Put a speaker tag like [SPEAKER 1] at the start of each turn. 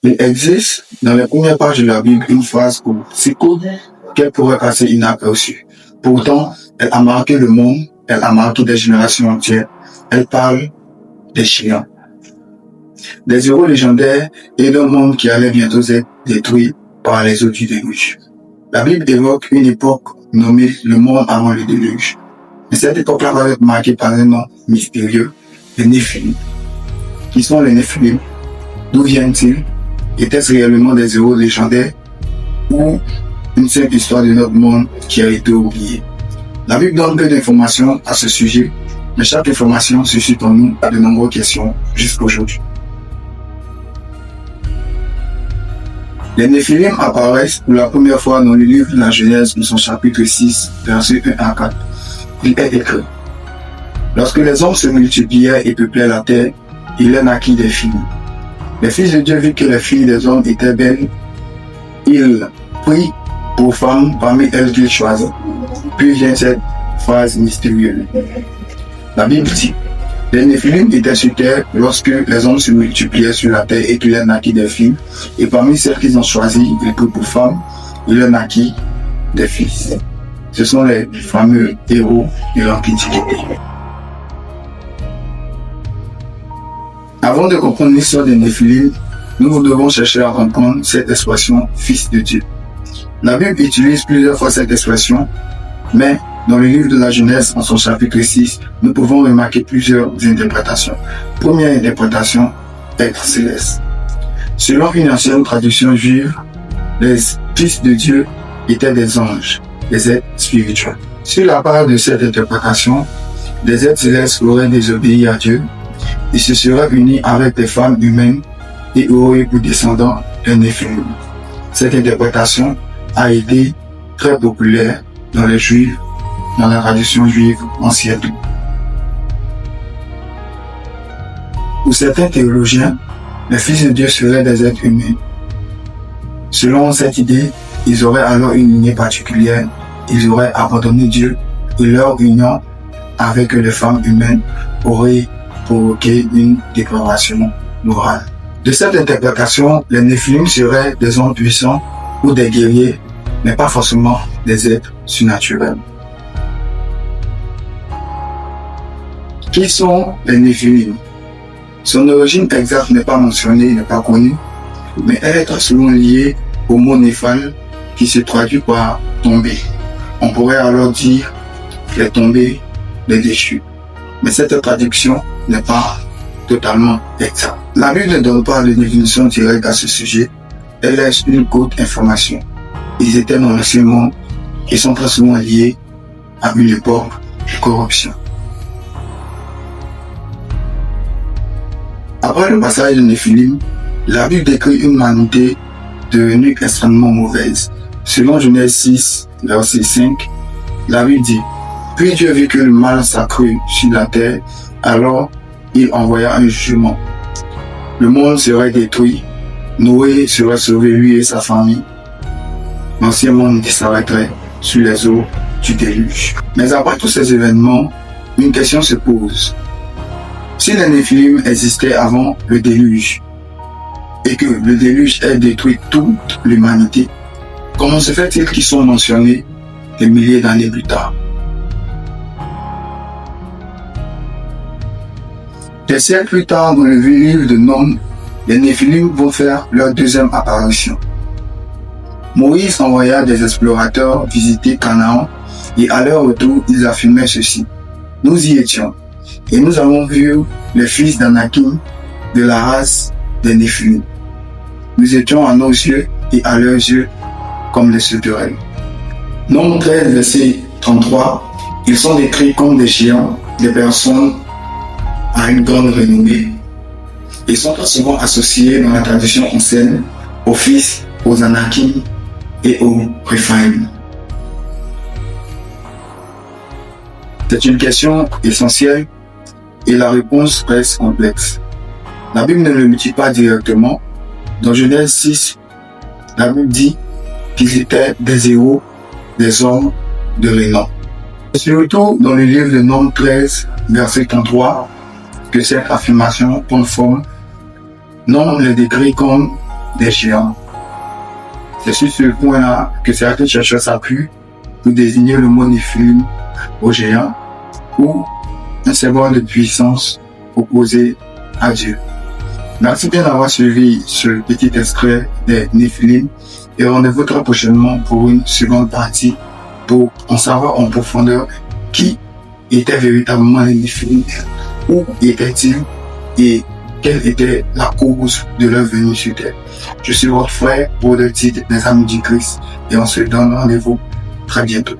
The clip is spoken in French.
[SPEAKER 1] Il existe dans les premières pages de la Bible une phrase courte, si courte qu'elle pourrait passer inaperçue. Pourtant, elle a marqué le monde, elle a marqué des générations entières. Elle parle des géants, des héros légendaires et d'un monde qui allait bientôt être détruit par les eaux du déluge. La Bible évoque une époque nommée le monde avant le déluge. Et cette époque-là va être marquée par un nom mystérieux, les Néphilim. Qui sont les Néphilim? D'où viennent-ils? Étaient-ce réellement des héros légendaires ou une simple histoire de notre monde qui a été oubliée? La Bible donne peu d'informations à ce sujet, mais chaque information suscite en nous de nombreuses questions jusqu'à aujourd'hui. Les Néphilim apparaissent pour la première fois dans le livre de la Genèse, dans son chapitre 6, versets 1 à 4. Il est écrit: lorsque les hommes se multipliaient et peuplaient la terre, il en naquit des filles. Les fils de Dieu virent que les filles des hommes étaient belles. Il prit pour femmes parmi elles qu'il choisit. Puis vient cette phrase mystérieuse. La Bible dit: les Néphilim étaient sur terre lorsque les hommes se multipliaient sur la terre et qu'il en naquit des filles. Et parmi celles qu'ils ont choisies, il prit pour femmes, il en naquit des fils. Ce sont les fameux héros de l'Antiquité. Avant de comprendre l'histoire des Néphilim, nous devons chercher à comprendre cette expression « fils de Dieu ». La Bible utilise plusieurs fois cette expression, mais dans le livre de la Genèse, en son chapitre 6, nous pouvons remarquer plusieurs interprétations. Première interprétation, être céleste. Selon une ancienne traduction juive, les fils de Dieu étaient des anges, des êtres spirituels. Sur la part de cette interprétation, des êtres célestes auraient désobéi à Dieu. Ils se seraient unis avec des femmes humaines et auraient pour descendants les Néphilim. Cette interprétation a été très populaire dans les Juifs, dans la tradition juive ancienne. Pour certains théologiens, les fils de Dieu seraient des êtres humains. Selon cette idée, ils auraient alors une lignée particulière, ils auraient abandonné Dieu et leur union avec les femmes humaines aurait provoqué une déclaration morale. De cette interprétation, les Néphilim seraient des hommes puissants ou des guerriers, mais pas forcément des êtres surnaturels. Qui sont les Néphilim? Son origine exacte n'est pas mentionnée, n'est pas connue, mais elle est souvent liée au mot néphal qui se traduit par tomber. On pourrait alors dire les tombés, les déchus. Mais cette traduction n'est pas totalement exacte. La Bible ne donne pas de définition directe à ce sujet, elle laisse une courte information. Ils étaient dans l'ancien monde et sont très souvent liés à une époque de corruption. Après le passage de Néphilim, la Bible décrit une humanité devenue extrêmement mauvaise. Selon Genèse 6, verset 5, la Bible dit: puis Dieu vit que le mal s'accrut sur la terre, alors il envoya un jugement. Le monde serait détruit, Noé serait sauvé lui et sa famille. L'ancien monde disparaîtrait sur les eaux du déluge. Mais après tous ces événements, une question se pose. Si les Néphilim existaient avant le déluge, et que le déluge ait détruit toute l'humanité, comment se fait-il qu'ils sont mentionnés des milliers d'années plus tard? Des siècles plus tard, dans le livre de Nom, les Néphilim vont faire leur deuxième apparition. Moïse envoya des explorateurs visiter Canaan et à leur retour, ils affirmaient ceci: nous y étions et nous avons vu les fils d'Anakim de la race des Néphilim. Nous étions à nos yeux et à leurs yeux comme des sauterelles. Nombre 13, verset 33, ils sont décrits comme des géants, des personnes à une grande renommée. Ils sont très souvent associés dans la tradition ancienne aux fils, aux Anakim et aux Réphaïm. C'est une question essentielle et la réponse reste complexe. La Bible ne le dit pas directement. Dans Genèse 6, la Bible dit qu'ils étaient des héros, des hommes de renom. C'est surtout dans le livre de Nombre 13, verset 33, que cette affirmation prend forme. Nombre les décrit comme des géants. C'est sur ce point-là que certains chercheurs s'appuient pour désigner le mot Néphilim aux géants ou un symbole de puissance opposé à Dieu. Merci bien d'avoir suivi ce petit extrait des Néphilim et on évoquera prochainement pour une seconde partie pour en savoir en profondeur qui était véritablement les Néphilim, où étaient-ils et quelle était la cause de leur venue sur terre. Je suis votre frère pour le titre des Amis du Christ et on se donne rendez-vous très bientôt.